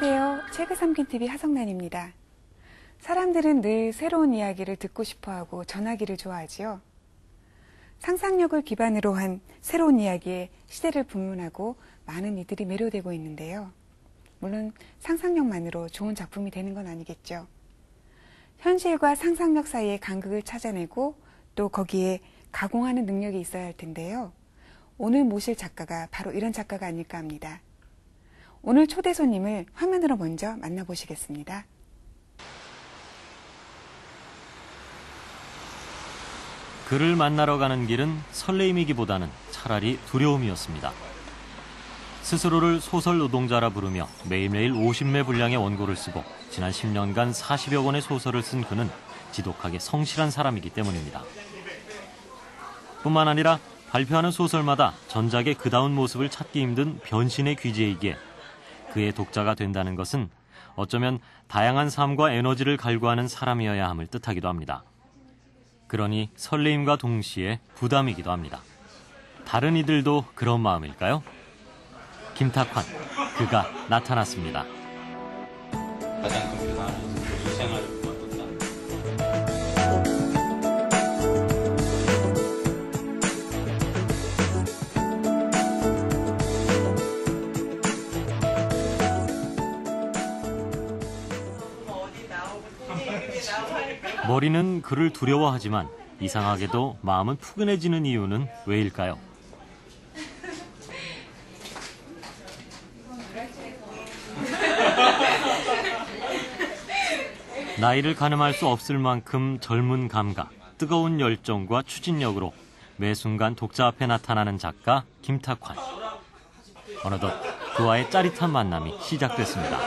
안녕하세요. 책을 삼킨 TV 하성란입니다. 사람들은 늘 새로운 이야기를 듣고 싶어하고 전하기를 좋아하지요. 상상력을 기반으로 한 새로운 이야기에 시대를 불문하고 많은 이들이 매료되고 있는데요. 물론 상상력만으로 좋은 작품이 되는 건 아니겠죠. 현실과 상상력 사이의 간극을 찾아내고 또 거기에 가공하는 능력이 있어야 할 텐데요. 오늘 모실 작가가 바로 이런 작가가 아닐까 합니다. 오늘 초대 손님을 화면으로 먼저 만나보시겠습니다. 그를 만나러 가는 길은 설레임이기보다는 차라리 두려움이었습니다. 스스로를 소설 노동자라 부르며 매일매일 50매 분량의 원고를 쓰고 지난 10년간 40여 권의 소설을 쓴 그는 지독하게 성실한 사람이기 때문입니다. 뿐만 아니라 발표하는 소설마다 전작의 그다운 모습을 찾기 힘든 변신의 귀재이기에 그의 독자가 된다는 것은 어쩌면 다양한 삶과 에너지를 갈구하는 사람이어야 함을 뜻하기도 합니다. 그러니 설레임과 동시에 부담이기도 합니다. 다른 이들도 그런 마음일까요? 김탁환, 그가 나타났습니다. 가장 큰 변화는 교수 생활을 그만뒀다. 머리는 그를 두려워하지만 이상하게도 마음은 푸근해지는 이유는 왜일까요? 나이를 가늠할 수 없을 만큼 젊은 감각, 뜨거운 열정과 추진력으로 매 순간 독자 앞에 나타나는 작가 김탁환. 어느덧 그와의 짜릿한 만남이 시작됐습니다.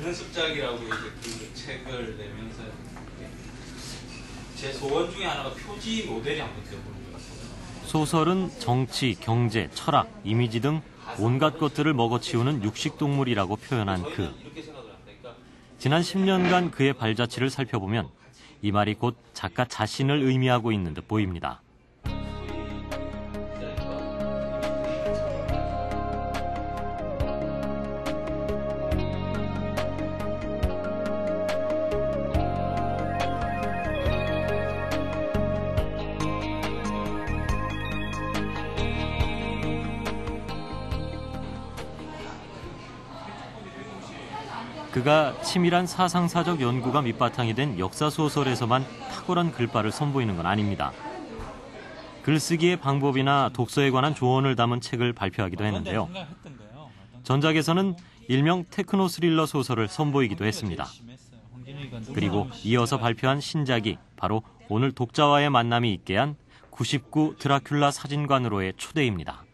저는 습작이라고 이제 그 책을 내면서 제 소원 중에 하나가 표지 모델이 한번 되어보는 것 같아요. 소설은 정치, 경제, 철학, 이미지 등 온갖 것들을 먹어치우는 육식동물이라고 표현한 그. 지난 10년간 그의 발자취를 살펴보면 이 말이 곧 작가 자신을 의미하고 있는 듯 보입니다. 그가 치밀한 사상사적 연구가 밑바탕이 된 역사소설에서만 탁월한 글발을 선보이는 건 아닙니다. 글쓰기의 방법이나 독서에 관한 조언을 담은 책을 발표하기도 했는데요. 전작에서는 일명 테크노 스릴러 소설을 선보이기도 했습니다. 그리고 이어서 발표한 신작이 바로 오늘 독자와의 만남이 있게 한 99 드라큘라 사진관으로의 초대입니다.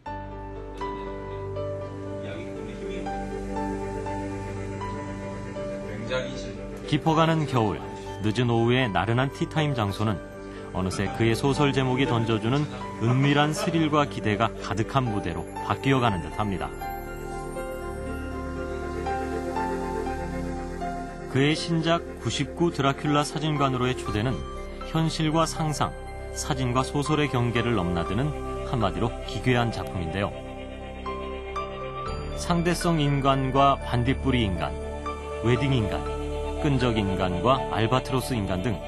깊어가는 겨울, 늦은 오후의 나른한 티타임 장소는 어느새 그의 소설 제목이 던져주는 은밀한 스릴과 기대가 가득한 무대로 바뀌어가는 듯합니다. 그의 신작 99 드라큘라 사진관으로의 초대는 현실과 상상, 사진과 소설의 경계를 넘나드는 한마디로 기괴한 작품인데요. 상대성 인간과 반딧불이 인간, 웨딩 인간, 끈적 인간과 알바트로스 인간 등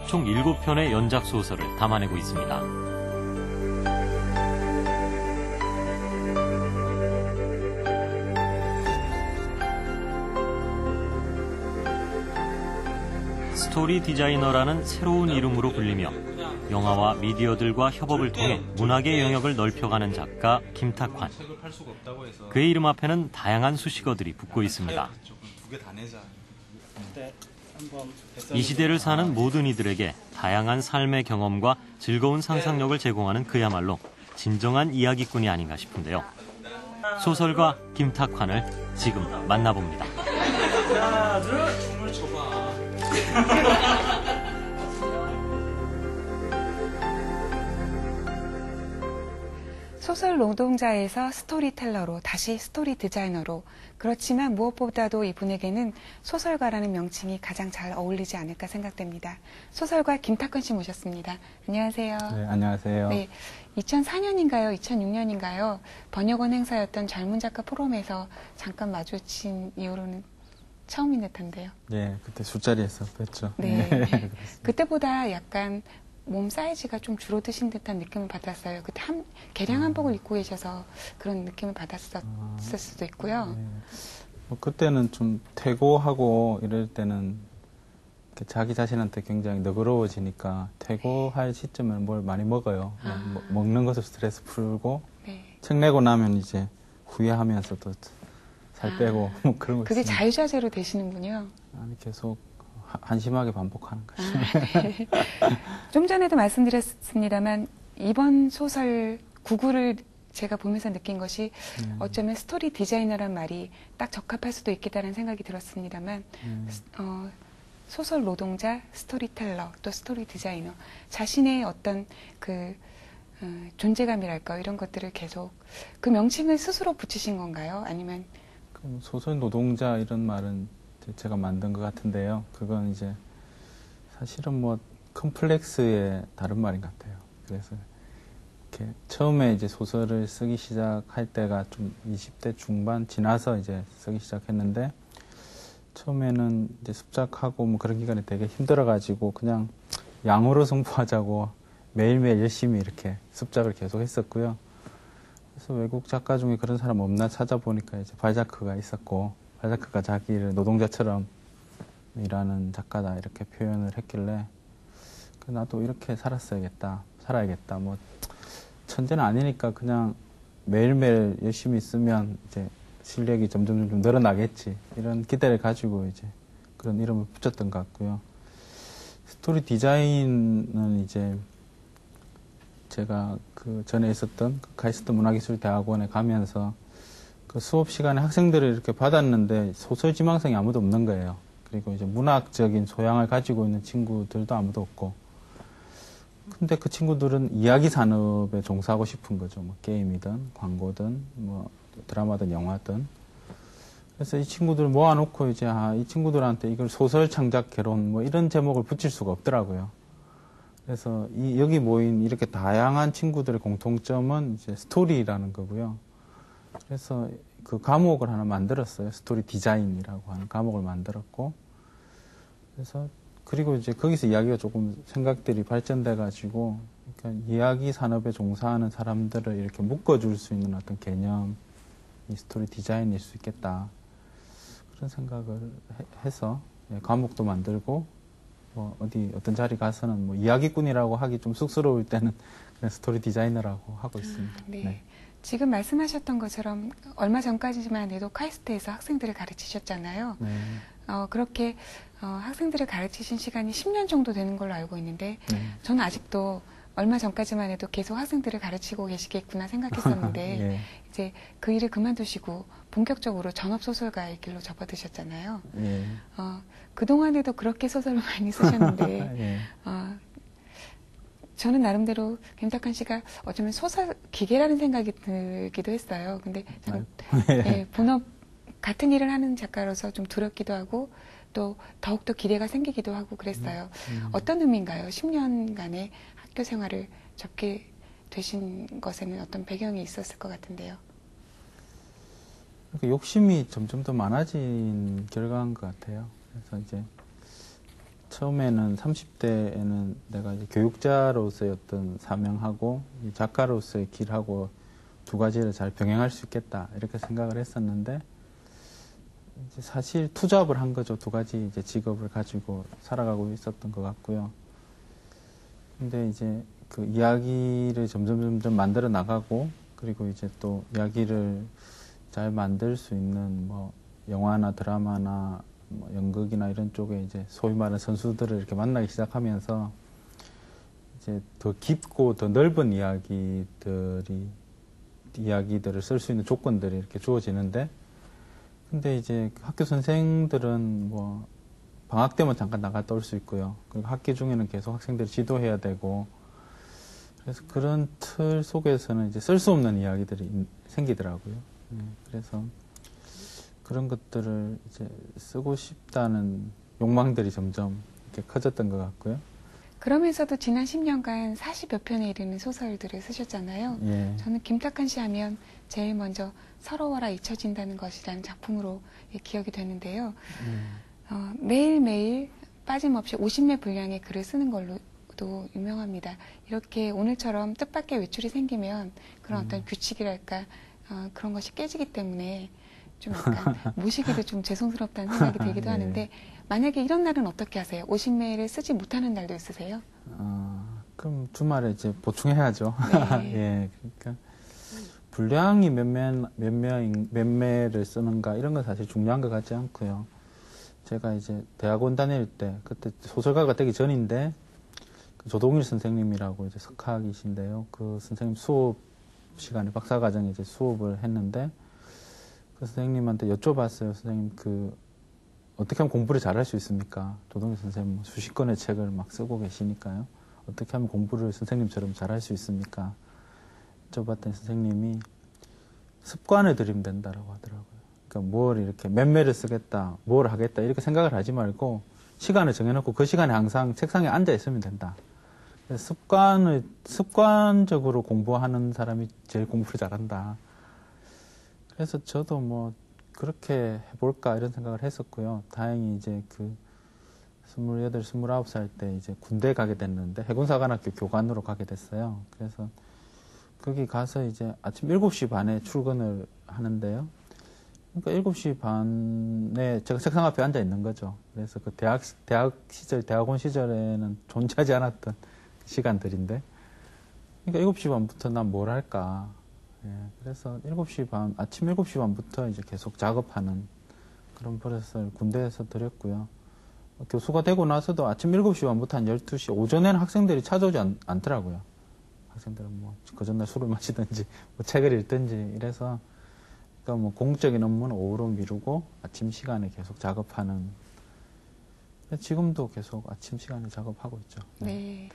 총 7편의 연작 소설을 담아내고 있습니다. 스토리 디자이너라는 새로운 이름으로 불리며 영화와 미디어들과 협업을 통해 문학의 영역을 넓혀가는 작가 김탁환. 그의 이름 앞에는 다양한 수식어들이 붙고 있습니다. 이 시대를 사는 모든 이들에게 다양한 삶의 경험과 즐거운 상상력을 제공하는 그야말로 진정한 이야기꾼이 아닌가 싶은데요. 소설가 김탁환을 지금 만나봅니다. 하나, 둘, 춤을 춰봐. 소설 노동자에서 스토리텔러로 다시 스토리 디자이너로 그렇지만 무엇보다도 이분에게는 소설가라는 명칭이 가장 잘 어울리지 않을까 생각됩니다. 소설가 김탁근 씨 모셨습니다. 안녕하세요. 네, 안녕하세요. 네, 2004년인가요? 2006년인가요? 번역원 행사였던 젊은 작가 포럼에서 잠깐 마주친 이후로는 처음인 듯한데요. 네, 그때 술자리에서 뵀죠. 네. 그때보다 약간 몸 사이즈가 좀 줄어드신 듯한 느낌을 받았어요. 그때 개량 한복을 입고 계셔서 그런 느낌을 받았을 수도 있고요. 네. 뭐 그때는 좀 퇴고하고 이럴 때는 이렇게 자기 자신한테 굉장히 너그러워지니까 퇴고할 시점에 뭘 많이 먹어요. 먹는 것으로 스트레스 풀고 네. 책 내고 나면 이제 후회하면서도 살 빼고 뭐 그런 거 그게 있습니다. 자유자재로 되시는군요. 아니, 계속 한심하게 반복하는 거죠. 네. 좀 전에도 말씀드렸습니다만 이번 소설 구구를 제가 보면서 느낀 것이 어쩌면 스토리 디자이너란 말이 딱 적합할 수도 있겠다는 생각이 들었습니다만 소설 노동자, 스토리텔러, 또 스토리 디자이너 자신의 어떤 그 존재감이랄까 이런 것들을 계속 그 명칭을 스스로 붙이신 건가요? 아니면 소설 노동자 이런 말은 제가 만든 것 같은데요. 그건 이제 사실은 뭐 컴플렉스의 다른 말인 것 같아요. 그래서 이렇게 처음에 이제 소설을 쓰기 시작할 때가 좀 20대 중반 지나서 이제 쓰기 시작했는데 처음에는 이제 습작하고 뭐 그런 기간이 되게 힘들어가지고 그냥 양으로 승부하자고 매일매일 열심히 이렇게 습작을 계속 했었고요. 그래서 외국 작가 중에 그런 사람 없나 찾아보니까 이제 발자크가 있었고 발자크가 자기를 노동자처럼 일하는 작가다 이렇게 표현을 했길래 나도 이렇게 살아야겠다. 뭐 천재는 아니니까 그냥 매일매일 열심히 쓰면 이제 실력이 점점 늘어나겠지 이런 기대를 가지고 이제 그런 이름을 붙였던 것 같고요. 스토리 디자인은 이제 제가 그 전에 있었던 카이스트 문화기술대학원에 가면서 그 수업 시간에 학생들을 이렇게 받았는데 소설 지망생이 아무도 없는 거예요. 그리고 이제 문학적인 소양을 가지고 있는 친구들도 아무도 없고. 근데 그 친구들은 이야기 산업에 종사하고 싶은 거죠. 뭐 게임이든 광고든 뭐 드라마든 영화든. 그래서 이 친구들을 모아놓고 이제 이 친구들한테 이걸 소설 창작 개론 뭐 이런 제목을 붙일 수가 없더라고요. 그래서 여기 모인 이렇게 다양한 친구들의 공통점은 이제 스토리라는 거고요. 그래서 그 과목을 하나 만들었어요. 스토리 디자인이라고 하는 과목을 만들었고. 그래서 그리고 이제 거기서 이야기가 조금 생각들이 발전돼가지고 그러니까 이야기 산업에 종사하는 사람들을 이렇게 묶어줄 수 있는 어떤 개념이 스토리 디자인일 수 있겠다. 그런 생각을 해서 과목도 만들고 뭐 어떤 자리 가서는 뭐 이야기꾼이라고 하기 좀 쑥스러울 때는 그냥 스토리 디자이너라고 하고 있습니다. 네. 네. 지금 말씀하셨던 것처럼 얼마 전까지만 해도 카이스트에서 학생들을 가르치셨잖아요. 네. 그렇게 학생들을 가르치신 시간이 10년 정도 되는 걸로 알고 있는데 저는 아직도 얼마 전까지만 해도 계속 학생들을 가르치고 계시겠구나 생각했었는데 예. 이제 그 일을 그만두시고 본격적으로 전업소설가의 길로 접어드셨잖아요. 예. 그동안에도 그렇게 소설을 많이 쓰셨는데 예. 저는 나름대로 김탁근 씨가 어쩌면 소설 기계라는 생각이 들기도 했어요. 근데 저는 본업 같은 일을 하는 작가로서 좀 두렵기도 하고 또 더욱더 기대가 생기기도 하고 그랬어요. 어떤 의미인가요? 10년간의 학교 생활을 접게 되신 것에는 어떤 배경이 있었을 것 같은데요. 그러니까 욕심이 점점 더 많아진 결과인 것 같아요. 그래서 이제 처음에는 30대에는 내가 이제 교육자로서의 어떤 사명하고 작가로서의 길하고 두 가지를 잘 병행할 수 있겠다 이렇게 생각을 했었는데 이제 사실 투잡을 한 거죠. 두 가지 이제 직업을 가지고 살아가고 있었던 것 같고요. 근데 이제 그 이야기를 점점 만들어 나가고 그리고 이제 또 이야기를 잘 만들 수 있는 뭐 영화나 드라마나 뭐 연극이나 이런 쪽에 이제 소위 말하는 선수들을 이렇게 만나기 시작하면서 이제 더 깊고 더 넓은 이야기들을 쓸 수 있는 조건들이 이렇게 주어지는데 근데 이제 학교 선생들은 뭐 방학 때만 잠깐 나갔다 올 수 있고요. 그리고 학기 중에는 계속 학생들을 지도해야 되고 그래서 그런 틀 속에서는 이제 쓸 수 없는 이야기들이 생기더라고요. 그래서 그런 것들을 이제 쓰고 싶다는 욕망들이 점점 이렇게 커졌던 것 같고요. 그러면서도 지난 10년간 40여 편에 이르는 소설들을 쓰셨잖아요. 예. 저는 김탁한 씨 하면 제일 먼저 서러워라 잊혀진다는 것이라는 작품으로 기억이 되는데요. 매일매일 빠짐없이 50매 분량의 글을 쓰는 걸로도 유명합니다. 이렇게 오늘처럼 뜻밖의 외출이 생기면 그런 어떤 규칙이랄까 그런 것이 깨지기 때문에 좀 약간 모시기도 좀 죄송스럽다는 생각이 들기도 네. 하는데 만약에 이런 날은 어떻게 하세요? 50매를 쓰지 못하는 날도 있으세요? 그럼 주말에 이제 보충해야죠. 네. 예, 그러니까 분량이 몇 매를 쓰는가 이런 건 사실 중요한 것 같지 않고요. 제가 이제 대학원 다닐 때 그때 소설가가 되기 전인데 그 조동일 선생님이라고 이제 석학이신데요. 그 선생님 수업 시간에 박사과정에 이제 수업을 했는데 그 선생님한테 여쭤봤어요. 선생님 어떻게 하면 공부를 잘할 수 있습니까? 조동일 선생님 수십 권의 책을 막 쓰고 계시니까요. 어떻게 하면 공부를 선생님처럼 잘할 수 있습니까? 여쭤봤더니 선생님이 습관을 들이면 된다라고 하더라고요. 그러니까 뭘 이렇게 몇 매를 쓰겠다, 뭘 하겠다 이렇게 생각을 하지 말고 시간을 정해놓고 그 시간에 항상 책상에 앉아 있으면 된다. 그래서 습관적으로 공부하는 사람이 제일 공부를 잘한다. 그래서 저도 뭐 그렇게 해볼까 이런 생각을 했었고요. 다행히 이제 28, 29살 때 이제 군대 가게 됐는데 해군사관학교 교관으로 가게 됐어요. 그래서 거기 가서 이제 아침 7시 반에 출근을 하는데요. 그러니까 7시 반에 제가 책상 앞에 앉아 있는 거죠. 그래서 그 대학원 시절에는 존재하지 않았던 시간들인데. 그러니까 7시 반부터 난 뭘 할까. 예, 그래서 아침 7시 반부터 이제 계속 작업하는 그런 버릇을 군대에서 들였고요. 교수가 되고 나서도 아침 7시 반부터 한 12시, 오전에는 학생들이 찾아오지 않더라고요. 학생들은 뭐, 그 전날 술을 마시든지, 뭐 책을 읽든지 이래서, 그러니까 뭐 공적인 업무는 오후로 미루고 아침 시간에 계속 작업하는, 지금도 계속 아침 시간에 작업하고 있죠. 네.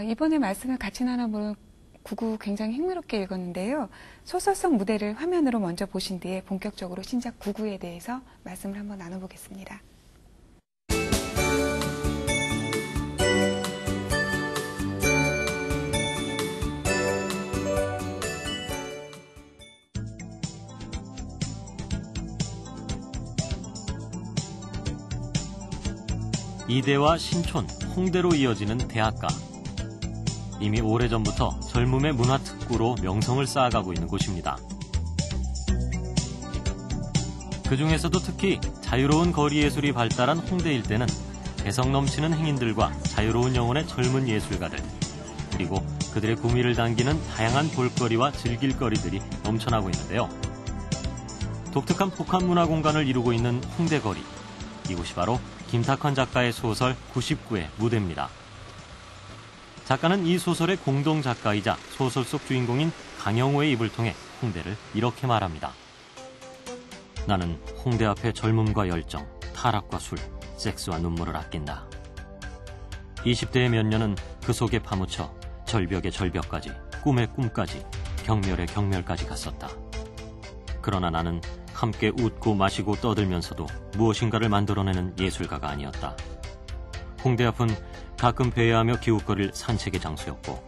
이번에 말씀을 같이 나눠볼 구구 굉장히 흥미롭게 읽었는데요. 소설성 무대를 화면으로 먼저 보신 뒤에 본격적으로 신작 구구에 대해서 말씀을 한번 나눠보겠습니다. 이대와 신촌, 홍대로 이어지는 대학가. 이미 오래전부터 젊음의 문화특구로 명성을 쌓아가고 있는 곳입니다. 그중에서도 특히 자유로운 거리 예술이 발달한 홍대 일대는 개성 넘치는 행인들과 자유로운 영혼의 젊은 예술가들, 그리고 그들의 구미를 당기는 다양한 볼거리와 즐길거리들이 넘쳐나고 있는데요. 독특한 복합 문화 공간을 이루고 있는 홍대거리. 이곳이 바로 김탁환 작가의 소설 99의 무대입니다. 작가는 이 소설의 공동 작가이자 소설 속 주인공인 강영호의 입을 통해 홍대를 이렇게 말합니다. 나는 홍대 앞에 젊음과 열정, 타락과 술, 섹스와 눈물을 아낀다. 20대의 몇 년은 그 속에 파묻혀 절벽의 절벽까지, 꿈의 꿈까지, 경멸의 경멸까지 갔었다. 그러나 나는 함께 웃고 마시고 떠들면서도 무엇인가를 만들어내는 예술가가 아니었다. 홍대 앞은 가끔 배회하며 기웃거릴 산책의 장소였고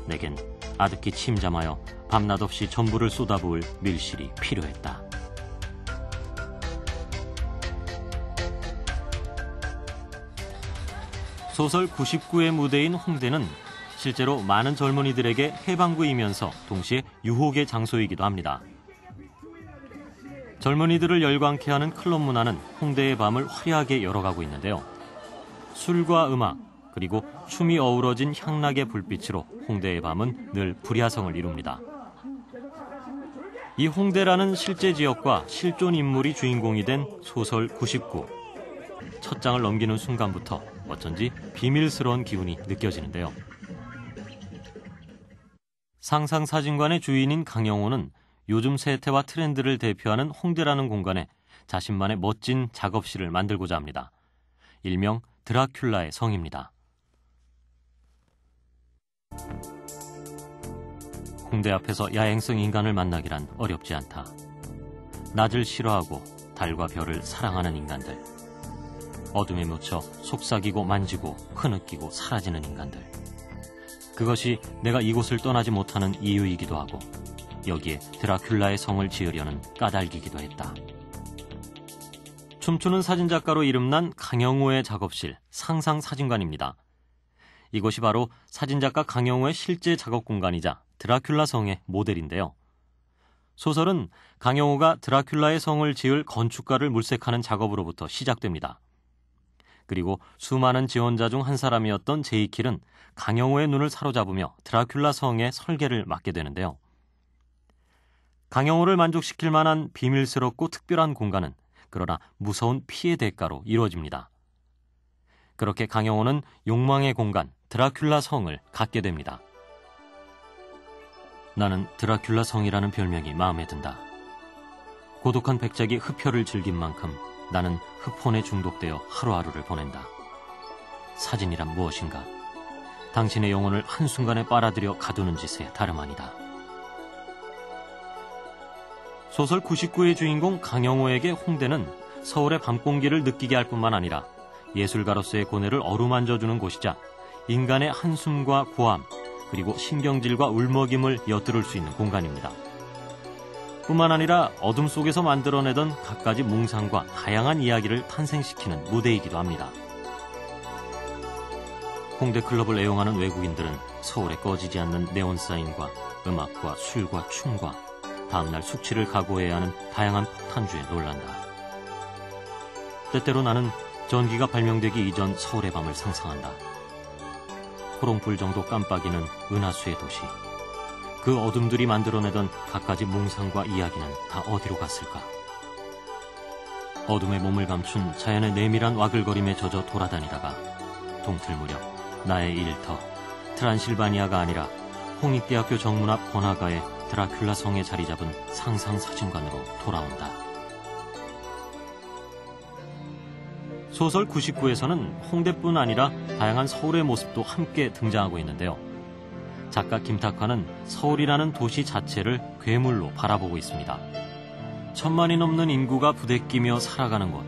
내겐 아득히 침잠하여 밤낮 없이 전부를 쏟아부을 밀실이 필요했다. 소설 99의 무대인 홍대는 실제로 많은 젊은이들에게 해방구이면서 동시에 유혹의 장소이기도 합니다. 젊은이들을 열광케 하는 클럽 문화는 홍대의 밤을 화려하게 열어가고 있는데요. 술과 음악, 그리고 춤이 어우러진 향락의 불빛으로 홍대의 밤은 늘 불야성을 이룹니다. 이 홍대라는 실제 지역과 실존 인물이 주인공이 된 소설 99. 첫 장을 넘기는 순간부터 어쩐지 비밀스러운 기운이 느껴지는데요. 상상사진관의 주인인 강영호는 요즘 세태와 트렌드를 대표하는 홍대라는 공간에 자신만의 멋진 작업실을 만들고자 합니다. 일명 드라큘라의 성입니다. 홍대 앞에서 야행성 인간을 만나기란 어렵지 않다. 낮을 싫어하고 달과 별을 사랑하는 인간들. 어둠에 묻혀 속삭이고 만지고 흐느끼고 사라지는 인간들. 그것이 내가 이곳을 떠나지 못하는 이유이기도 하고 여기에 드라큘라의 성을 지으려는 까닭이기도 했다. 춤추는 사진작가로 이름난 강영호의 작업실 상상사진관입니다. 이곳이 바로 사진작가 강영호의 실제 작업 공간이자 드라큘라 성의 모델인데요. 소설은 강영호가 드라큘라의 성을 지을 건축가를 물색하는 작업으로부터 시작됩니다. 그리고 수많은 지원자 중 한 사람이었던 제이킬은 강영호의 눈을 사로잡으며 드라큘라 성의 설계를 맡게 되는데요. 강영호를 만족시킬 만한 비밀스럽고 특별한 공간은 그러나 무서운 피해 대가로 이루어집니다. 그렇게 강영호는 욕망의 공간 드라큘라 성을 갖게 됩니다. 나는 드라큘라 성이라는 별명이 마음에 든다. 고독한 백작이 흡혈을 즐긴 만큼 나는 흡혼에 중독되어 하루하루를 보낸다. 사진이란 무엇인가? 당신의 영혼을 한순간에 빨아들여 가두는 짓에 다름 아니다. 소설 99의 주인공 강영호에게 홍대는 서울의 밤 공기를 느끼게 할 뿐만 아니라 예술가로서의 고뇌를 어루만져주는 곳이자 인간의 한숨과 고함, 그리고 신경질과 울먹임을 엿들을 수 있는 공간입니다. 뿐만 아니라 어둠 속에서 만들어내던 갖가지 몽상과 다양한 이야기를 탄생시키는 무대이기도 합니다. 홍대 클럽을 애용하는 외국인들은 서울에 꺼지지 않는 네온사인과 음악과 술과 춤과 다음날 숙취를 각오해야 하는 다양한 폭탄주에 놀란다. 때때로 나는 전기가 발명되기 이전 서울의 밤을 상상한다. 호롱불 정도 깜빡이는 은하수의 도시. 그 어둠들이 만들어내던 갖가지 몽상과 이야기는 다 어디로 갔을까? 어둠에 몸을 감춘 자연의 내밀한 와글거림에 젖어 돌아다니다가 동틀 무렵 나의 일터 트란실바니아가 아니라 홍익대학교 정문 앞 번화가의 드라큘라 성에 자리 잡은 상상사진관으로 돌아온다. 소설 99에서는 홍대뿐 아니라 다양한 서울의 모습도 함께 등장하고 있는데요. 작가 김탁환은 서울이라는 도시 자체를 괴물로 바라보고 있습니다. 1000만이 넘는 인구가 부대끼며 살아가는 곳.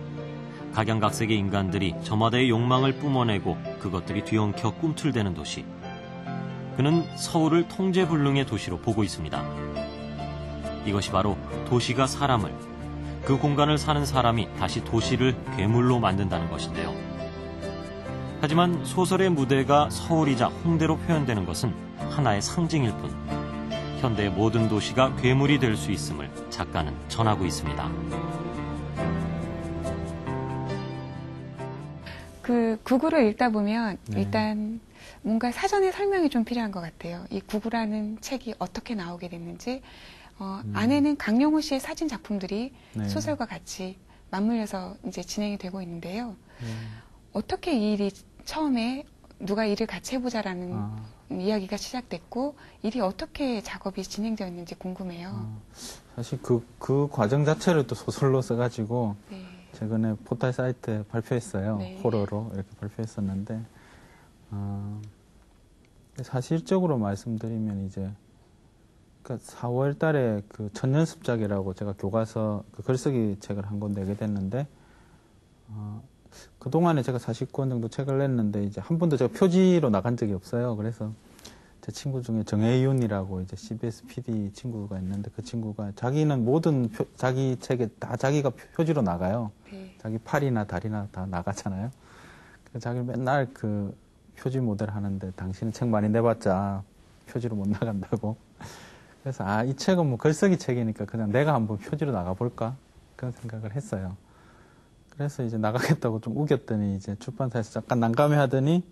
각양각색의 인간들이 저마다의 욕망을 뿜어내고 그것들이 뒤엉켜 꿈틀대는 도시. 그는 서울을 통제불능의 도시로 보고 있습니다. 이것이 바로 도시가 사람을, 그 공간을 사는 사람이 다시 도시를 괴물로 만든다는 것인데요. 하지만 소설의 무대가 서울이자 홍대로 표현되는 것은 하나의 상징일 뿐, 현대의 모든 도시가 괴물이 될 수 있음을 작가는 전하고 있습니다. 그 구구를 읽다 보면 네. 일단 뭔가 사전에 설명이 좀 필요한 것 같아요. 이 구구라는 책이 어떻게 나오게 됐는지, 안에는 강영호 씨의 사진 작품들이 네. 소설과 같이 맞물려서 이제 진행이 되고 있는데요. 어떻게 이 일이 처음에 누가 일을 같이 해보자라는 이야기가 시작됐고 일이 어떻게 작업이 진행되었는지 궁금해요. 사실 그 과정 자체를 또 소설로 써가지고 네. 최근에 포털 사이트에 발표했어요. 네. 호러로 이렇게 발표했었는데 사실적으로 말씀드리면 이제 그러니까 4월 달에 그 천연습작이라고 제가 교과서 그 글쓰기 책을 한 권 내게 됐는데 그동안에 제가 40권 정도 책을 냈는데 이제 한 번도 제가 표지로 나간 적이 없어요. 그래서 제 친구 중에 정혜윤이라고 이제 CBS PD 친구가 있는데 그 친구가 자기는 모든 자기 책에 다 자기가 표지로 나가요. 네. 자기 팔이나 다리나 다 나가잖아요. 그래서 자기는 맨날 그 표지 모델 하는데 당신은 책 많이 내봤자 표지로 못 나간다고. 그래서 이 책은 뭐 글쓰기 책이니까 그냥 내가 한번 표지로 나가볼까? 그런 생각을 했어요. 그래서 이제 나가겠다고 좀 우겼더니 이제 출판사에서 잠깐 난감해 하더니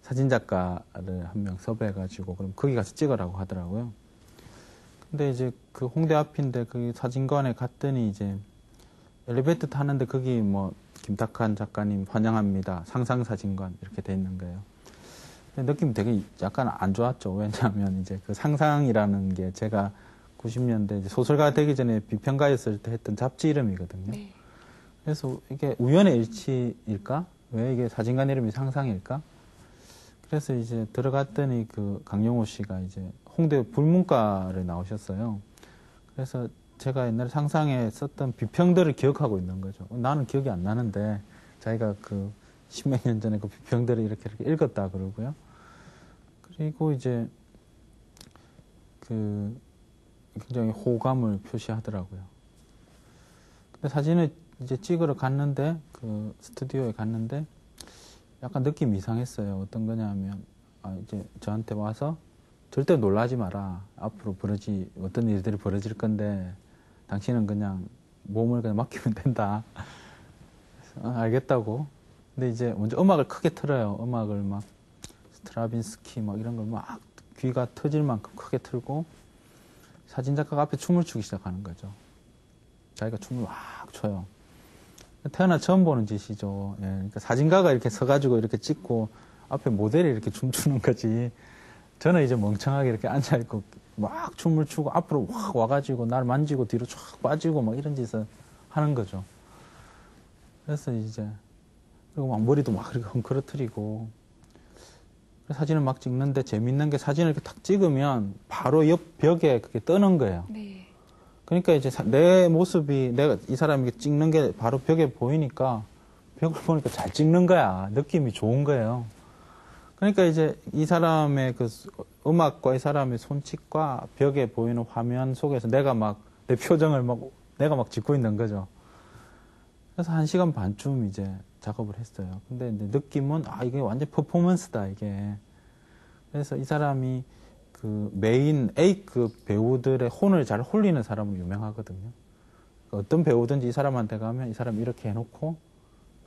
사진작가를 한 명 섭외해가지고 그럼 거기 가서 찍으라고 하더라고요. 근데 이제 그 홍대 앞인데 그 사진관에 갔더니 이제 엘리베이터 타는데 거기 뭐 김탁환 작가님 환영합니다. 상상사진관 이렇게 돼 있는 거예요. 근데 느낌이 되게 약간 안 좋았죠. 왜냐하면 이제 그 상상이라는 게 제가 90년대 이제 소설가 되기 전에 비평가였을 때 했던 잡지 이름이거든요. 네. 그래서 이게 우연의 일치일까? 왜 이게 사진관 이름이 상상일까? 그래서 이제 들어갔더니 그 강영호 씨가 이제 홍대 불문과를 나오셨어요. 그래서 제가 옛날에 상상에 썼던 비평들을 기억하고 있는 거죠. 나는 기억이 안 나는데 자기가 그 십몇 년 전에 그 비평들을 이렇게 읽었다 그러고요. 그리고 이제 그 굉장히 호감을 표시하더라고요. 근데 사진을 이제 찍으러 갔는데 그 스튜디오에 갔는데 약간 느낌이 이상했어요. 어떤 거냐면 이제 저한테 와서 절대 놀라지 마라. 앞으로 어떤 일들이 벌어질 건데 당신은 그냥 몸을 그냥 맡기면 된다. 그래서 알겠다고. 근데 이제 먼저 음악을 크게 틀어요. 음악을 막 스트라빈스키 막 이런 걸 막 귀가 터질 만큼 크게 틀고 사진작가가 앞에 춤을 추기 시작하는 거죠. 자기가 춤을 막 춰요. 태어나 처음 보는 짓이죠. 예, 그러니까 사진가가 이렇게 서가지고 이렇게 찍고 앞에 모델이 이렇게 춤추는 거지. 저는 이제 멍청하게 이렇게 앉아있고 막 춤을 추고 앞으로 확 와가지고 날 만지고 뒤로 쫙 빠지고 막 이런 짓을 하는 거죠. 그래서 이제 그리고 막 머리도 막 이렇게 헝클어뜨리고 사진을 막 찍는데 재밌는 게 사진을 이렇게 탁 찍으면 바로 옆 벽에 그게 뜨는 거예요. 네. 그러니까 이제 내 모습이 내가 이 사람이 찍는 게 바로 벽에 보이니까 벽을 보니까 잘 찍는 거야. 느낌이 좋은 거예요. 그러니까 이제 이 사람의 그 음악과 이 사람의 손짓과 벽에 보이는 화면 속에서 내가 막 내 표정을 내가 막 짓고 있는 거죠. 그래서 1시간 반쯤 이제 작업을 했어요. 근데 이제 느낌은 이게 완전 퍼포먼스다 이게. 그래서 이 사람이 그 메인 A급 배우들의 혼을 잘 홀리는 사람으로 유명하거든요. 어떤 배우든지 이 사람한테 가면 이 사람이 이렇게 해놓고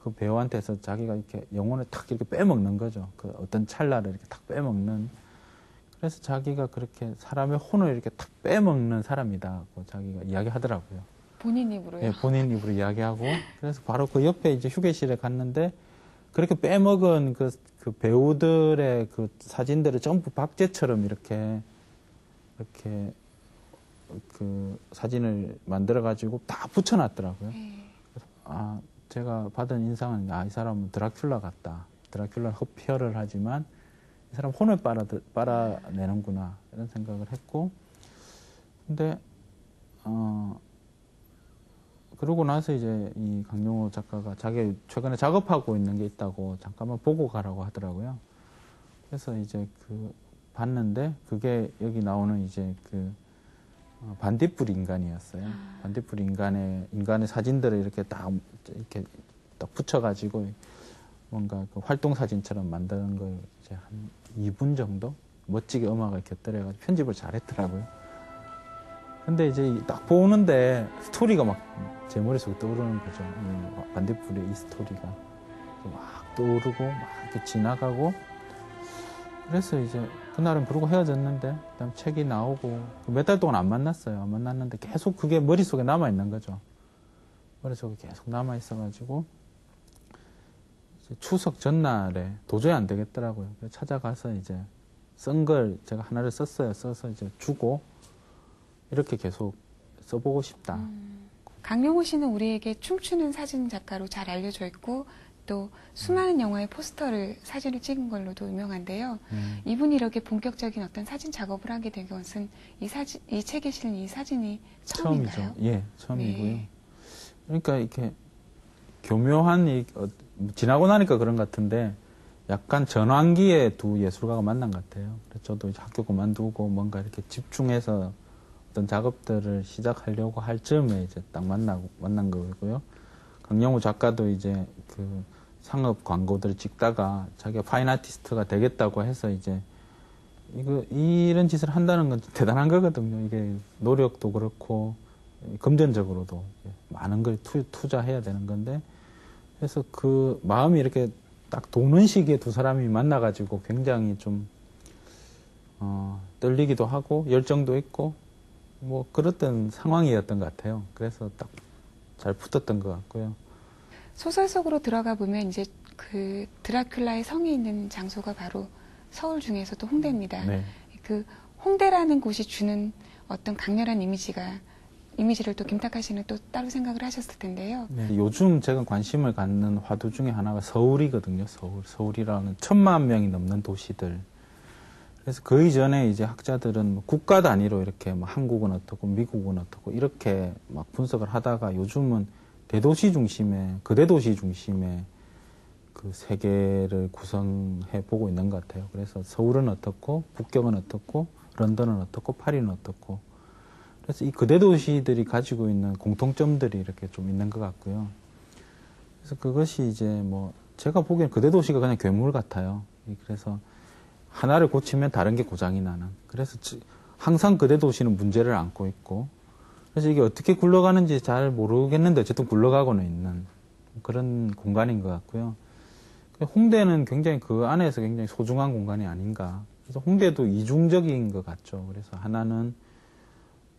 그 배우한테서 자기가 이렇게 영혼을 탁 이렇게 빼먹는 거죠. 그 어떤 찰나를 이렇게 탁 빼먹는. 그래서 자기가 그렇게 사람의 혼을 이렇게 탁 빼먹는 사람이다고 자기가 이야기하더라고요. 본인 입으로요? 예, 본인 입으로 이야기하고. 그래서 바로 그 옆에 이제 휴게실에 갔는데 그렇게 빼먹은 그 배우들의 그 사진들을 전부 박제처럼 이렇게 그 사진을 만들어가지고 다 붙여놨더라고요. 그래서 제가 받은 인상은 이 사람은 드라큘라 같다. 드라큘라 흡혈을 하지만 이 사람 혼을 빨아내는구나 이런 생각을 했고, 근데 그러고 나서 이제 이 강용호 작가가 자기 최근에 작업하고 있는 게 있다고 잠깐만 보고 가라고 하더라고요. 그래서 이제 봤는데 그게 여기 나오는 이제 반딧불 인간이었어요. 반딧불 인간의 사진들을 이렇게 딱 붙여가지고 뭔가 그 활동 사진처럼 만드는 걸 이제 한 2분 정도 멋지게 음악을 곁들여가지고 편집을 잘했더라고요. 근데 이제 딱 보는데 스토리가 막 제 머릿속에 떠오르는 거죠. 반딧불의 이 스토리가 막 떠오르고 막 이렇게 지나가고. 그래서 이제 그날은 그러고 헤어졌는데 그다음 책이 나오고 몇 달 동안 안 만났어요. 안 만났는데 계속 그게 머릿속에 남아 있는 거죠. 머릿속에 계속 남아 있어가지고 이제 추석 전날에 도저히 안 되겠더라고요. 그래서 찾아가서 이제 쓴 걸 제가 하나를 썼어요. 써서 이제 주고 이렇게 계속 써보고 싶다. 강용호 씨는 우리에게 춤추는 사진 작가로 잘 알려져 있고 또 수많은 영화의 포스터를 사진을 찍은 걸로도 유명한데요. 이분이 이렇게 본격적인 어떤 사진 작업을 하게 된 것은 이 책에 실린 이 사진이 처음인가요? 처음이죠. 예, 처음이고요. 네. 그러니까 이렇게 교묘한 지나고 나니까 그런 것 같은데 약간 전환기에 두 예술가가 만난 것 같아요. 그래서 저도 이제 학교 그만두고 뭔가 이렇게 집중해서 어떤 작업들을 시작하려고 할 즈음에 이제 딱 만난 거고요. 강영우 작가도 이제 그 상업 광고들을 찍다가 자기가 파인 아티스트가 되겠다고 해서 이제 이런 짓을 한다는 건 대단한 거거든요. 이게 노력도 그렇고 금전적으로도 많은 걸 투자해야 되는 건데, 그래서 그 마음이 이렇게 딱 도는 시기에 두 사람이 만나가지고 굉장히 좀 떨리기도 하고 열정도 있고 뭐 그랬던 상황이었던 것 같아요. 그래서 딱 잘 붙었던 것 같고요. 소설 속으로 들어가 보면 이제 그 드라큘라의 성이 있는 장소가 바로 서울 중에서도 홍대입니다. 네. 그 홍대라는 곳이 주는 어떤 강렬한 이미지를 또 김탁하 씨는 또 따로 생각을 하셨을 텐데요. 네, 요즘 제가 관심을 갖는 화두 중에 하나가 서울이거든요. 서울이라는 1,000만 명이 넘는 도시들. 그래서 그 이전에 이제 학자들은 뭐 국가 단위로 이렇게 뭐 한국은 어떻고 미국은 어떻고 이렇게 막 분석을 하다가 요즘은 대도시 중심의 거대도시 중심의 그 세계를 구성해 보고 있는 것 같아요. 그래서 서울은 어떻고 북경은 어떻고 런던은 어떻고 파리는 어떻고 그래서 이 거대도시들이 가지고 있는 공통점들이 이렇게 좀 있는 것 같고요. 그래서 그것이 이제 뭐 제가 보기엔 거대도시가 그냥 괴물 같아요. 그래서 하나를 고치면 다른 게 고장이 나는. 그래서 항상 거대도시는 문제를 안고 있고 그래서 이게 어떻게 굴러가는지 잘 모르겠는데 어쨌든 굴러가고는 있는 그런 공간인 것 같고요. 홍대는 굉장히 그 안에서 굉장히 소중한 공간이 아닌가. 그래서 홍대도 이중적인 것 같죠. 그래서 하나는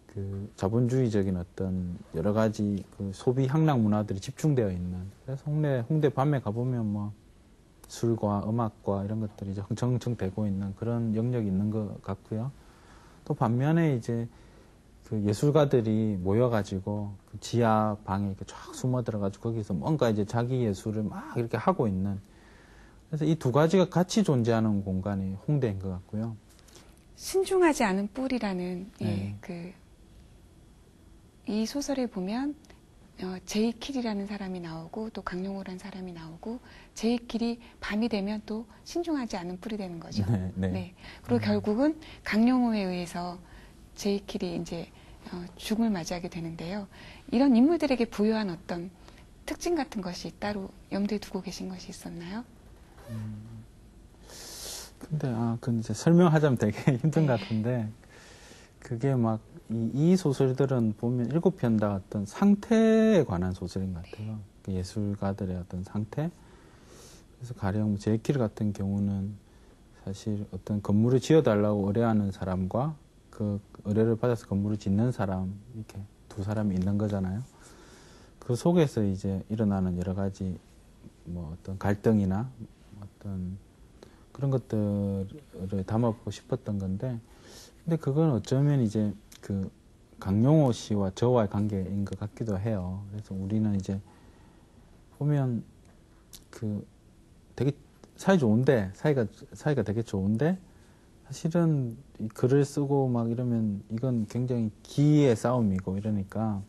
그 자본주의적인 어떤 여러 가지 그 소비 향락 문화들이 집중되어 있는. 그래서 홍대 밤에 가보면 뭐 술과 음악과 이런 것들이 이제 흥청흥청 되고 있는 그런 영역이 있는 것 같고요. 또 반면에 이제 그 예술가들이 모여가지고 그 지하 방에 이렇게 쫙 숨어 들어가지고 거기서 뭔가 이제 자기 예술을 막 이렇게 하고 있는. 그래서 이 두 가지가 같이 존재하는 공간이 홍대인 것 같고요. 신중하지 않은 뿔이라는 네. 이 소설에 보면 제이킬이라는 사람이 나오고 또 강용호라는 사람이 나오고 제이킬이 밤이 되면 또 신중하지 않은 뿔이 되는 거죠. 네. 그리고 결국은 강용호에 의해서 제이킬이 이제 죽음을 맞이하게 되는데요. 이런 인물들에게 부여한 어떤 특징 같은 것이 따로 염두에 두고 계신 것이 있었나요? 근데 그건 이제 설명하자면 되게 힘든 것 같은데 그게 막 이 소설들은 보면 7편 다 어떤 상태에 관한 소설인 것 같아요. 그 예술가들의 어떤 상태. 그래서 가령 제이킬 같은 경우는 사실 어떤 건물을 지어달라고 의뢰하는 사람과 그 의뢰를 받아서 건물을 짓는 사람 이렇게 두 사람이 있는 거잖아요. 그 속에서 이제 일어나는 여러 가지 뭐 어떤 갈등이나 어떤 그런 것들을 담아보고 싶었던 건데, 근데 그건 어쩌면 이제 그 강용호 씨와 저와의 관계인 것 같기도 해요. 그래서 우리는 이제 보면 그 되게 사이가 되게 좋은데 사실은 이 글을 쓰고 막 이러면 이건 굉장히 기의 싸움이고 이러니까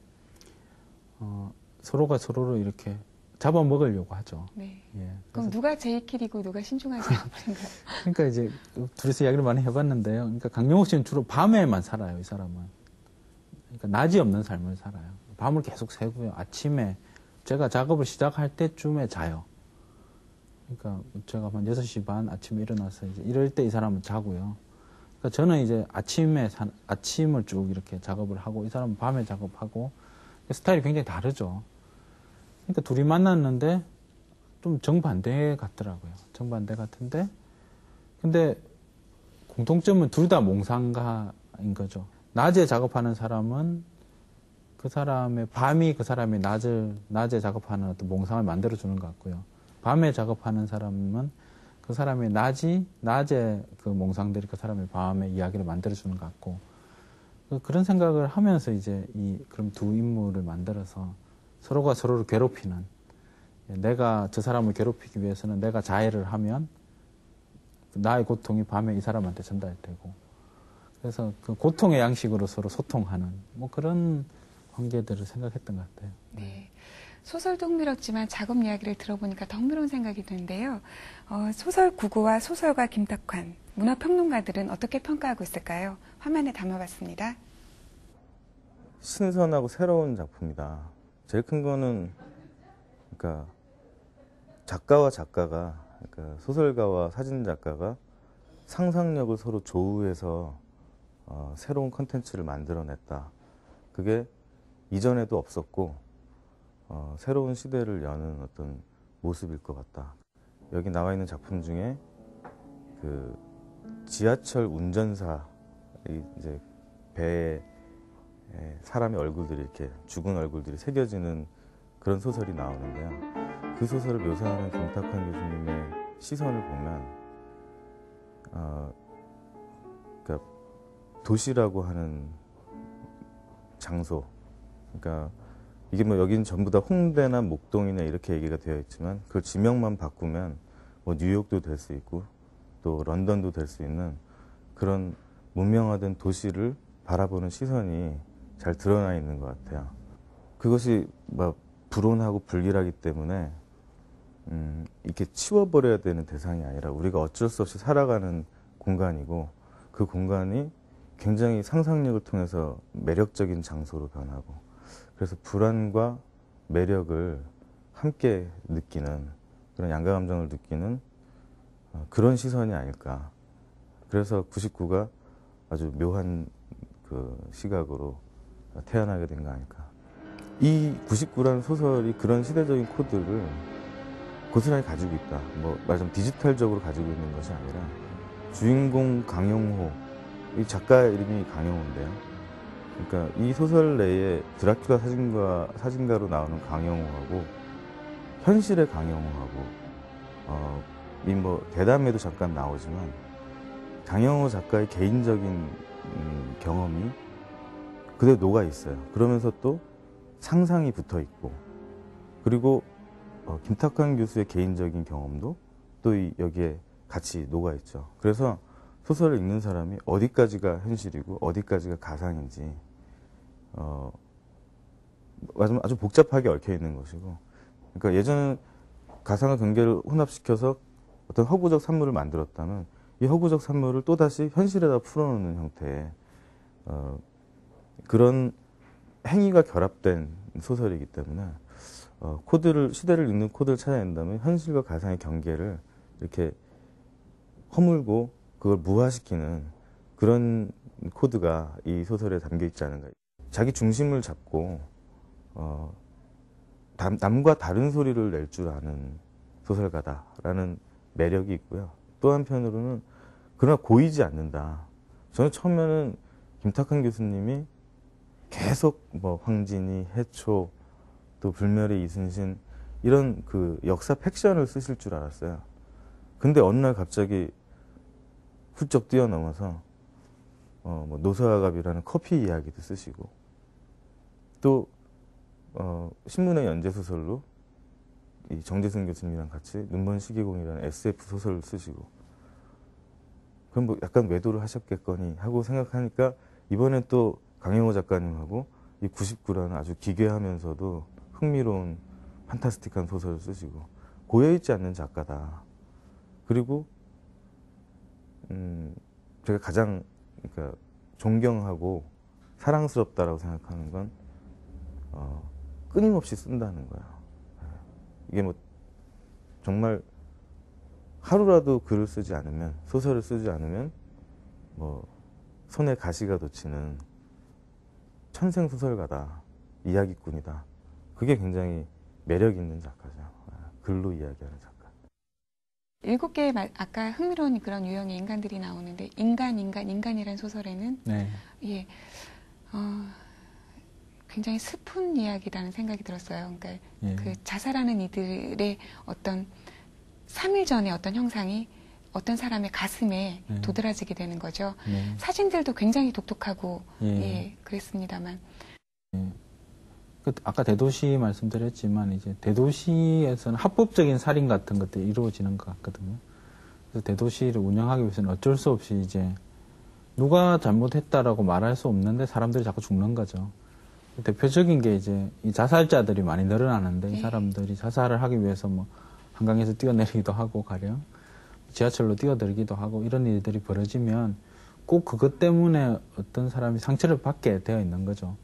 서로가 서로를 이렇게 잡아먹으려고 하죠. 네. 예, 그럼 누가 제이킬이고 누가 신중하지 않은가요? 그러니까 이제 둘이서 이야기를 많이 해봤는데요. 그러니까 강용호 씨는 주로 밤에만 살아요, 이 사람은. 그러니까 낮이 없는 삶을 살아요. 밤을 계속 새고요. 아침에 제가 작업을 시작할 때쯤에 자요. 그러니까 제가 한 6시 반 아침에 일어나서 이제 이럴 때 이 사람은 자고요. 그러니까 저는 이제 아침을 쭉 이렇게 작업을 하고 이 사람은 밤에 작업하고 스타일이 굉장히 다르죠. 그러니까 둘이 만났는데 좀 정반대 같더라고요. 정반대 같은데 근데 공통점은 둘 다 몽상가인 거죠. 낮에 작업하는 사람은 그 사람의 밤이 그 사람의 낮에 작업하는 어떤 몽상을 만들어주는 것 같고요. 밤에 작업하는 사람은 그 사람의 낮에 그 몽상들이 그 사람의 밤의 이야기를 만들어주는 것 같고 그런 생각을 하면서 이제 그럼 두 인물을 만들어서 서로가 서로를 괴롭히는 내가 저 사람을 괴롭히기 위해서는 내가 자해를 하면 나의 고통이 밤에 이 사람한테 전달되고 그래서 그 고통의 양식으로 서로 소통하는 뭐 그런 관계들을 생각했던 것 같아요. 네. 소설도 흥미롭지만 작업 이야기를 들어보니까 더 흥미로운 생각이 드는데요. 소설 구구와 소설가 김탁환, 문화평론가들은 어떻게 평가하고 있을까요? 화면에 담아봤습니다. 신선하고 새로운 작품이다. 제일 큰 거는 그러니까 작가와 작가가 그러니까 소설가와 사진작가가 상상력을 서로 조우해서 새로운 컨텐츠를 만들어냈다. 그게 이전에도 없었고 새로운 시대를 여는 어떤 모습일 것 같다. 여기 나와 있는 작품 중에 그 지하철 운전사 이제 배에 사람의 얼굴들이 이렇게 죽은 얼굴들이 새겨지는 그런 소설이 나오는데요. 그 소설을 묘사하는 김탁환 교수님의 시선을 보면 그러니까 도시라고 하는 장소, 그러니까 이게 뭐 여기는 전부 다 홍대나 목동이나 이렇게 얘기가 되어 있지만 그 지명만 바꾸면 뭐 뉴욕도 될 수 있고 또 런던도 될 수 있는 그런 문명화된 도시를 바라보는 시선이 잘 드러나 있는 것 같아요. 그것이 막 불온하고 불길하기 때문에 이렇게 치워버려야 되는 대상이 아니라 우리가 어쩔 수 없이 살아가는 공간이고 그 공간이 굉장히 상상력을 통해서 매력적인 장소로 변하고 그래서 불안과 매력을 함께 느끼는 그런 양가감정을 느끼는 그런 시선이 아닐까. 그래서 99가 아주 묘한 그 시각으로 태어나게 된 거 아닐까. 이 99라는 소설이 그런 시대적인 코드를 고스란히 가지고 있다. 뭐 말하자면 디지털적으로 가지고 있는 것이 아니라 주인공 강영호, 이 작가 이름이 강영호인데요. 그러니까 이 소설 내에 드라큘라 사진가로 나오는 강영호하고 현실의 강영호하고 이 뭐 대담에도 잠깐 나오지만 강영호 작가의 개인적인 경험이 그대로 녹아 있어요. 그러면서 또 상상이 붙어 있고 그리고 김탁환 교수의 개인적인 경험도 또 여기에 같이 녹아 있죠. 그래서 소설을 읽는 사람이 어디까지가 현실이고 어디까지가 가상인지 아주 복잡하게 얽혀 있는 것이고, 그러니까 예전에 가상과 경계를 혼합시켜서 어떤 허구적 산물을 만들었다면 이 허구적 산물을 또다시 현실에다 풀어놓는 형태의 그런 행위가 결합된 소설이기 때문에 시대를 읽는 코드를 찾아낸다면 현실과 가상의 경계를 이렇게 허물고 그걸 무화시키는 그런 코드가 이 소설에 담겨 있지 않은가. 자기 중심을 잡고 남과 다른 소리를 낼 줄 아는 소설가다라는 매력이 있고요. 또 한편으로는 그러나 고이지 않는다. 저는 처음에는 김탁환 교수님이 계속 뭐 황진이, 해초, 또 불멸의 이순신 이런 그 역사 팩션을 쓰실 줄 알았어요. 근데 어느 날 갑자기 훌쩍 뛰어넘어서 뭐 노서아갑이라는 커피 이야기도 쓰시고 또 신문의 연재 소설로 이 정재승 교수님이랑 같이 눈먼 시계공이라는 SF 소설을 쓰시고 그럼 뭐 약간 외도를 하셨겠거니 하고 생각하니까 이번엔 또 강영호 작가님하고 이 99라는 아주 기괴하면서도 흥미로운 판타스틱한 소설을 쓰시고 고여있지 않는 작가다. 그리고 제가 가장 그러니까 존경하고 사랑스럽다라고 생각하는 건 끊임없이 쓴다는 거야. 이게 뭐 정말 하루라도 글을 쓰지 않으면, 소설을 쓰지 않으면 뭐 손에 가시가 돋치는 천생 소설가다, 이야기꾼이다. 그게 굉장히 매력 있는 작가죠. 글로 이야기하는 작가. 7개의 아까 흥미로운 그런 유형의 인간들이 나오는데 인간이라는 소설에는 네. 예, 굉장히 슬픈 이야기라는 생각이 들었어요. 그러니까 예. 그 자살하는 이들의 어떤 3일 전의 어떤 형상이 어떤 사람의 가슴에 네. 도드라지게 되는 거죠. 네. 사진들도 굉장히 독특하고 예. 예, 그랬습니다만. 아까 대도시 말씀드렸지만 이제 대도시에서는 합법적인 살인 같은 것들이 이루어지는 것 같거든요. 그래서 대도시를 운영하기 위해서는 어쩔 수 없이 이제 누가 잘못했다라고 말할 수 없는데 사람들이 자꾸 죽는 거죠. 대표적인 게 이제 이 자살자들이 많이 늘어나는데 이 사람들이 자살을 하기 위해서 뭐 한강에서 뛰어내리기도 하고 가령 지하철로 뛰어들기도 하고 이런 일들이 벌어지면 꼭 그것 때문에 어떤 사람이 상처를 받게 되어 있는 거죠.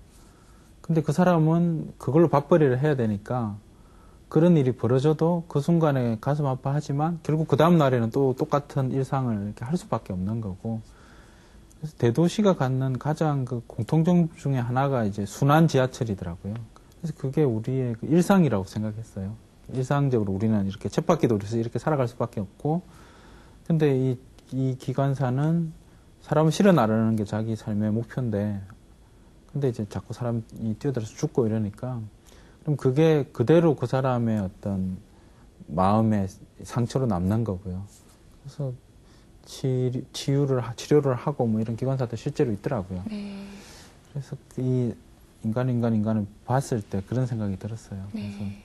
근데 그 사람은 그걸로 밥벌이를 해야 되니까 그런 일이 벌어져도 그 순간에 가슴 아파하지만 결국 그 다음 날에는 또 똑같은 일상을 이렇게 할 수밖에 없는 거고. 그래서 대도시가 갖는 가장 그 공통점 중에 하나가 이제 순환 지하철이더라고요. 그래서 그게 우리의 그 일상이라고 생각했어요. 일상적으로 우리는 이렇게 쳇바퀴 돌려서 이렇게 살아갈 수밖에 없고, 근데 이 기관사는 사람을 실어 나르는 게 자기 삶의 목표인데, 근데 이제 자꾸 사람이 뛰어들어서 죽고 이러니까, 그럼 그게 그대로 그 사람의 어떤 마음의 상처로 남는 거고요. 그래서 치료를 하고 뭐 이런 기관사도 실제로 있더라고요. 네. 그래서 이 인간을 봤을 때 그런 생각이 들었어요. 네.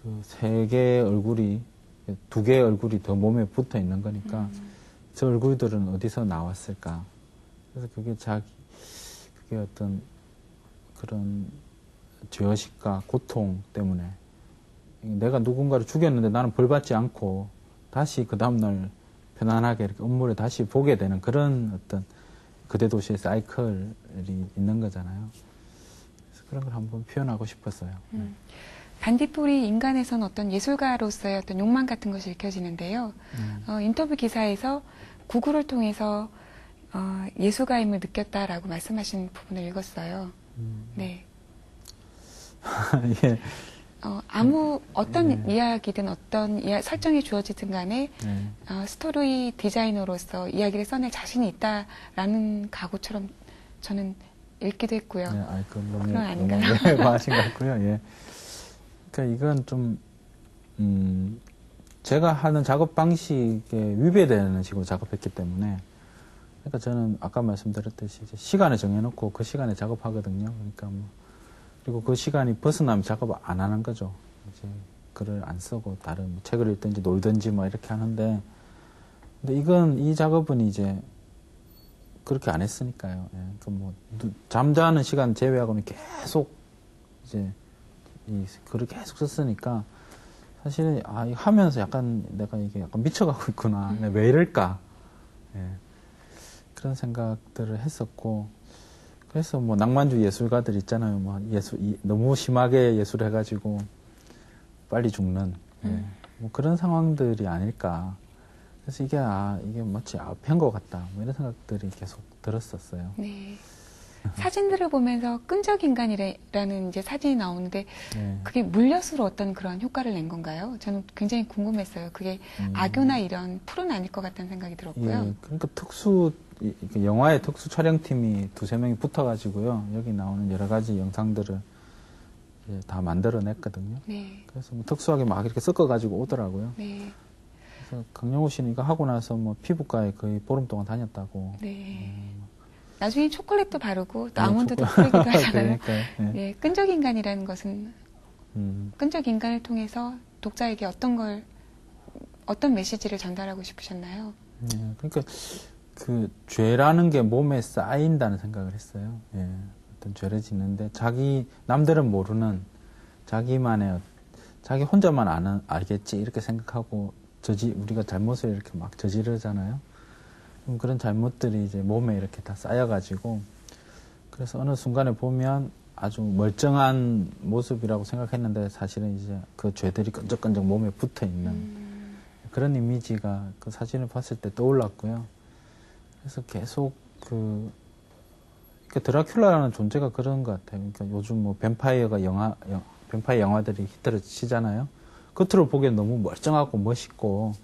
그래서 그 3개의 얼굴이, 2개의 얼굴이 더 몸에 붙어 있는 거니까 저 얼굴들은 어디서 나왔을까? 그래서 그게 어떤 그런 죄의식과 고통 때문에 내가 누군가를 죽였는데 나는 벌 받지 않고 다시 그 다음날 편안하게 이렇게 업무를 다시 보게 되는 그런 어떤 그대도시의 사이클이 있는 거잖아요. 그래서 그런 걸 한번 표현하고 싶었어요. 반딧불이 인간에선 어떤 예술가로서의 어떤 욕망 같은 것이 읽혀지는데요. 인터뷰 기사에서 구글을 통해서 예술가임을 느꼈다라고 말씀하신 부분을 읽었어요. 네. 예. 어떤 이야기든 어떤 설정이 주어지든 간에 스토리 디자이너로서 이야기를 써낼 자신이 있다라는 각오처럼 저는 읽기도 했고요. 네, 너무 그건 아닌가요? 과하신 것 같고요. 예. 그러니까 이건 좀 제가 하는 작업 방식에 위배되는 식으로 작업했기 때문에 그러니까 저는 아까 말씀드렸듯이 이제 시간을 정해놓고 그 시간에 작업하거든요. 그러니까 그리고 그 시간이 벗어나면 작업을 안 하는 거죠. 이제 글을 안 쓰고 다른 책을 읽든지 놀든지 이렇게 하는데 근데 이 작업은 이제 그렇게 안 했으니까요. 예. 그러니까 잠자는 시간 제외하고는 계속 이제 이 글을 계속 썼으니까 사실은 하면서 약간 내가 이게 약간 미쳐가고 있구나. 왜 이럴까? 예. 그런 생각들을 했었고 그래서 낭만주의 예술가들 있잖아요. 너무 심하게 예술해가지고 빨리 죽는 그런 상황들이 아닐까. 그래서 이게 마치 팬 것 같다. 이런 생각들이 계속 들었었어요. 네. 사진들을 보면서 끈적 인간이라는 이제 사진이 나오는데 그게 물엿으로 어떤 그런 효과를 낸 건가요? 저는 굉장히 궁금했어요. 그게 악교나 이런 풀은 아닐 것 같다는 생각이 들었고요. 예, 그러니까 영화의 특수 촬영팀이 2-3명이 붙어가지고요. 여기 나오는 여러 가지 영상들을 다 만들어냈거든요. 네. 그래서 특수하게 막 이렇게 섞어가지고 오더라고요. 네. 그래서 강영호 씨는 이거 하고 나서 피부과에 거의 보름 동안 다녔다고. 네. 나중에 초콜릿도 바르고 또 아몬드도 뿌리기도 하잖아요. 그러니까요. 네. 끈적 인간이라는 것은 끈적 인간을 통해서 독자에게 어떤 메시지를 전달하고 싶으셨나요? 네, 그러니까 그 죄라는 게 몸에 쌓인다는 생각을 했어요. 예, 어떤 죄를 짓는데 남들은 모르는 자기 혼자만 알겠지 이렇게 생각하고 우리가 잘못을 이렇게 막 저지르잖아요. 그런 잘못들이 이제 몸에 이렇게 다 쌓여가지고 그래서 어느 순간에 보면 아주 멀쩡한 모습이라고 생각했는데 사실은 이제 그 죄들이 끈적끈적 몸에 붙어 있는 그런 이미지가 그 사진을 봤을 때 떠올랐고요. 그래서 계속 드라큘라라는 존재가 그런 것 같아요. 그러니까 요즘 뱀파이어 영화들이 히트를 치잖아요. 겉으로 보기엔 너무 멀쩡하고 멋있고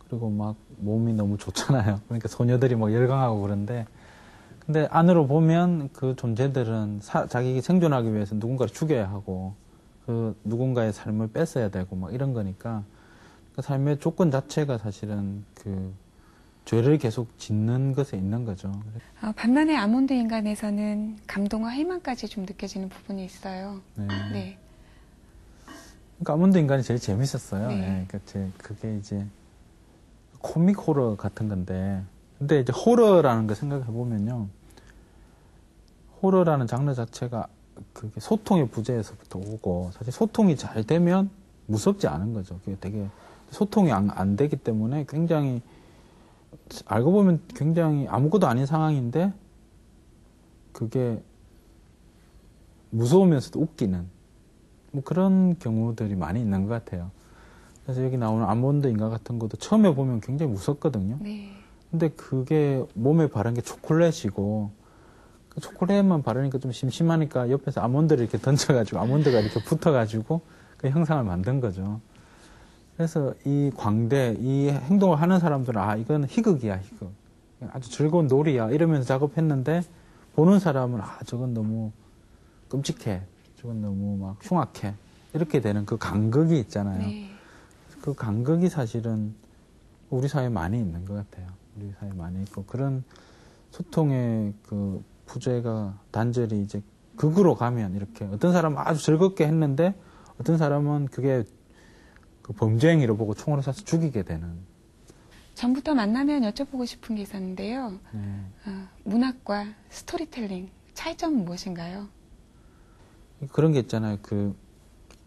그리고 막 몸이 너무 좋잖아요. 그러니까 소녀들이 열광하고 그런데 근데 안으로 보면 그 존재들은 자기 생존하기 위해서 누군가를 죽여야 하고 그 누군가의 삶을 뺏어야 되고 이런 거니까 그 삶의 조건 자체가 사실은 그 죄를 계속 짓는 것에 있는 거죠. 반면에 아몬드 인간에서는 감동과 희망까지 좀 느껴지는 부분이 있어요. 네. 네. 그러니까 아몬드 인간이 제일 재밌었어요. 네. 네. 그러니까 그게 이제 코믹 호러 같은 건데, 근데 이제 호러라는 거 생각해 보면요, 호러라는 장르 자체가 그게 소통의 부재에서부터 오고, 사실 소통이 잘 되면 무섭지 않은 거죠. 그게 되게 소통이 안 되기 때문에 굉장히 알고 보면 굉장히 아무것도 아닌 상황인데 그게 무서우면서도 웃기는 그런 경우들이 많이 있는 것 같아요. 그래서 여기 나오는 아몬드 인간 같은 것도 처음에 보면 굉장히 무섭거든요. 네. 근데 그게 몸에 바른 게 초콜릿이고 그 초콜릿만 바르니까 좀 심심하니까 옆에서 아몬드를 이렇게 던져가지고 아몬드가 이렇게 붙어가지고 그 형상을 만든 거죠. 그래서 이 행동을 하는 사람들은 이건 희극이야, 희극. 아주 즐거운 놀이야 이러면서 작업했는데 보는 사람은 저건 너무 끔찍해, 저건 너무 막 흉악해 이렇게 되는 그 간극이 있잖아요. 네. 그 간극이 사실은 우리 사회에 많이 있는 것 같아요. 우리 사회에 많이 있고 그런 소통의 그 부재가 단절이 이제 극으로 가면 이렇게 어떤 사람은 아주 즐겁게 했는데 어떤 사람은 그게 그 범죄 행위로 보고 총으로 쏴서 죽이게 되는. 전부터 만나면 여쭤보고 싶은 게 있었는데요. 네. 문학과 스토리텔링 차이점은 무엇인가요? 그런 게 있잖아요. 그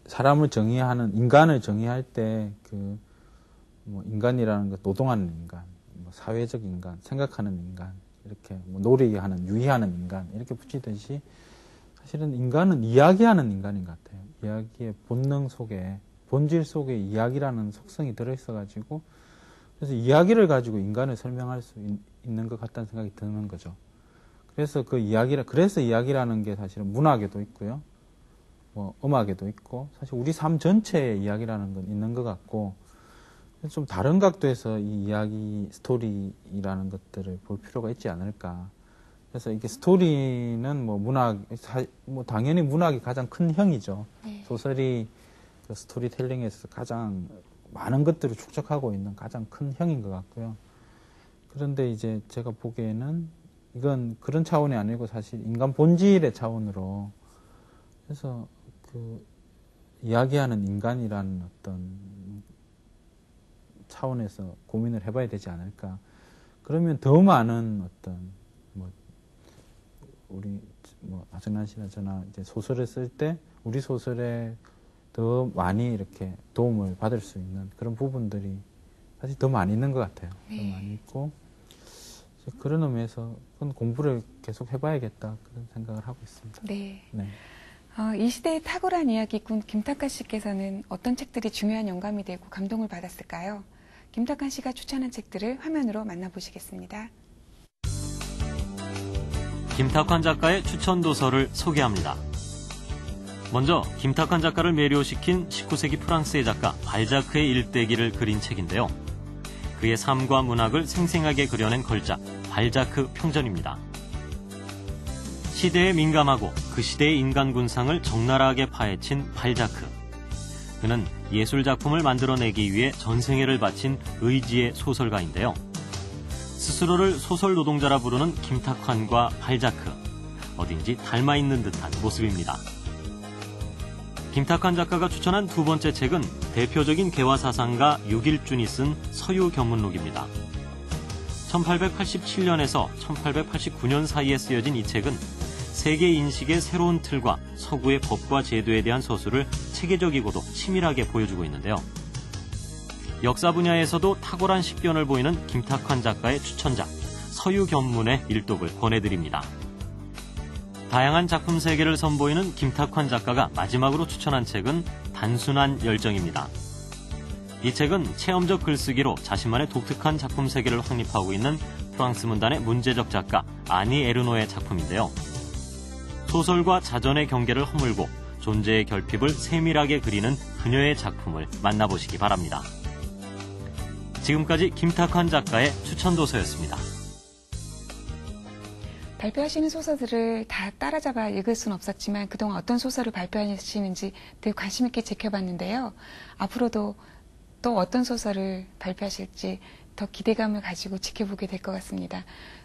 사람을 정의하는 인간을 정의할 때 그 뭐 인간이라는 것, 노동하는 인간, 뭐 사회적 인간, 생각하는 인간, 이렇게 뭐 놀이하는, 유희하는 인간 이렇게 붙이듯이 사실은 인간은 이야기하는 인간인 것 같아요. 이야기의 본능 속에, 본질 속에 이야기라는 속성이 들어있어가지고 그래서 이야기를 가지고 인간을 설명할 수 있는 것 같다는 생각이 드는 거죠. 그래서 그래서 이야기라는 게 사실은 문학에도 있고요. 뭐 음악에도 있고 사실 우리 삶 전체에 이야기라는 건 있는 것 같고 좀 다른 각도에서 이 이야기 스토리라는 것들을 볼 필요가 있지 않을까. 그래서 이게 스토리는 뭐 뭐 당연히 문학이 가장 큰 형이죠. 네. 소설이 그 스토리텔링에서 가장 많은 것들을 축적하고 있는 가장 큰 형인 것 같고요. 그런데 이제 제가 보기에는 이건 그런 차원이 아니고 사실 인간 본질의 차원으로 그래서 그 이야기하는 인간이라는 어떤 차원에서 고민을 해봐야 되지 않을까. 그러면 더 많은 어떤 뭐 우리 뭐 하정란 씨나 저나 이제 소설을 쓸 때 우리 소설에 더 많이 이렇게 도움을 받을 수 있는 그런 부분들이 사실 더 많이 있는 것 같아요. 네. 더 많이 있고 그런 의미에서 그건 공부를 계속 해봐야겠다 그런 생각을 하고 있습니다. 네. 네. 이 시대의 탁월한 이야기꾼 김탁환 씨께서는 어떤 책들이 중요한 영감이 되고 감동을 받았을까요? 김탁환 씨가 추천한 책들을 화면으로 만나보시겠습니다. 김탁환 작가의 추천 도서를 소개합니다. 먼저 김탁환 작가를 매료시킨 19세기 프랑스의 작가 발자크의 일대기를 그린 책인데요. 그의 삶과 문학을 생생하게 그려낸 걸작 발자크 평전입니다. 시대에 민감하고 그 시대의 인간 군상을 적나라하게 파헤친 발자크. 그는 예술작품을 만들어내기 위해 전생애를 바친 의지의 소설가인데요. 스스로를 소설 노동자라 부르는 김탁환과 발자크. 어딘지 닮아있는 듯한 모습입니다. 김탁환 작가가 추천한 두 번째 책은 대표적인 개화사상가 육일준이 쓴 서유견문록입니다. 1887년에서 1889년 사이에 쓰여진 이 책은 세계 인식의 새로운 틀과 서구의 법과 제도에 대한 서술을 체계적이고도 치밀하게 보여주고 있는데요. 역사 분야에서도 탁월한 식견을 보이는 김탁환 작가의 추천작 서유견문의 일독을 권해드립니다. 다양한 작품 세계를 선보이는 김탁환 작가가 마지막으로 추천한 책은 단순한 열정입니다. 이 책은 체험적 글쓰기로 자신만의 독특한 작품 세계를 확립하고 있는 프랑스 문단의 문제적 작가 아니 에르노의 작품인데요. 소설과 자전의 경계를 허물고 존재의 결핍을 세밀하게 그리는 그녀의 작품을 만나보시기 바랍니다. 지금까지 김탁환 작가의 추천도서였습니다. 발표하시는 소설들을 다 따라잡아 읽을 수는 없었지만 그동안 어떤 소설을 발표하시는지 늘 관심 있게 지켜봤는데요. 앞으로도 또 어떤 소설을 발표하실지 더 기대감을 가지고 지켜보게 될 것 같습니다.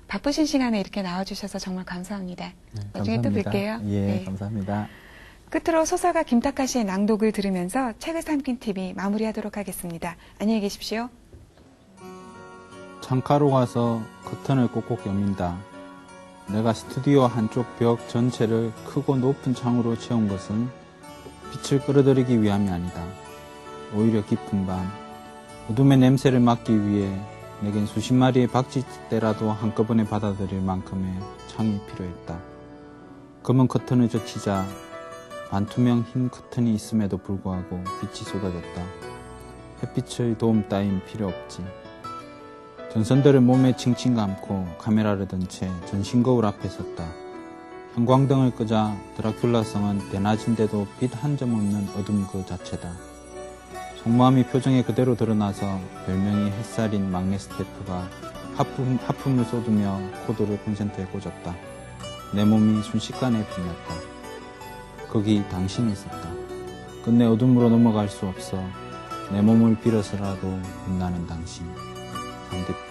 바쁘신 시간에 이렇게 나와주셔서 정말 감사합니다. 네, 나중에 또 감사합니다. 뵐게요. 예, 네. 감사합니다. 끝으로 소설가 김탁환 씨의 낭독을 들으면서 책을 삼킨 TV 마무리하도록 하겠습니다. 안녕히 계십시오. 창가로 가서 커튼을 꼭꼭 여민다. 내가 스튜디오 한쪽 벽 전체를 크고 높은 창으로 채운 것은 빛을 끌어들이기 위함이 아니다. 오히려 깊은 밤, 어둠의 냄새를 막기 위해 내겐 수십 마리의 박쥐떼라도 한꺼번에 받아들일 만큼의 창이 필요했다. 검은 커튼을 젖히자 반투명 흰 커튼이 있음에도 불구하고 빛이 쏟아졌다. 햇빛의 도움 따윈 필요 없지. 전선들을 몸에 칭칭 감고 카메라를 든 채 전신 거울 앞에 섰다. 형광등을 끄자 드라큘라성은 대낮인데도 빛 한 점 없는 어둠 그 자체다. 속마음이 표정에 그대로 드러나서 별명이 햇살인 막내 스태프가 하품을 쏟으며 코드를 콘센트에 꽂았다. 내 몸이 순식간에 빛났다. 거기 당신이 있었다. 끝내 어둠으로 넘어갈 수 없어 내 몸을 빌어서라도 빛나는 당신. 반딧불.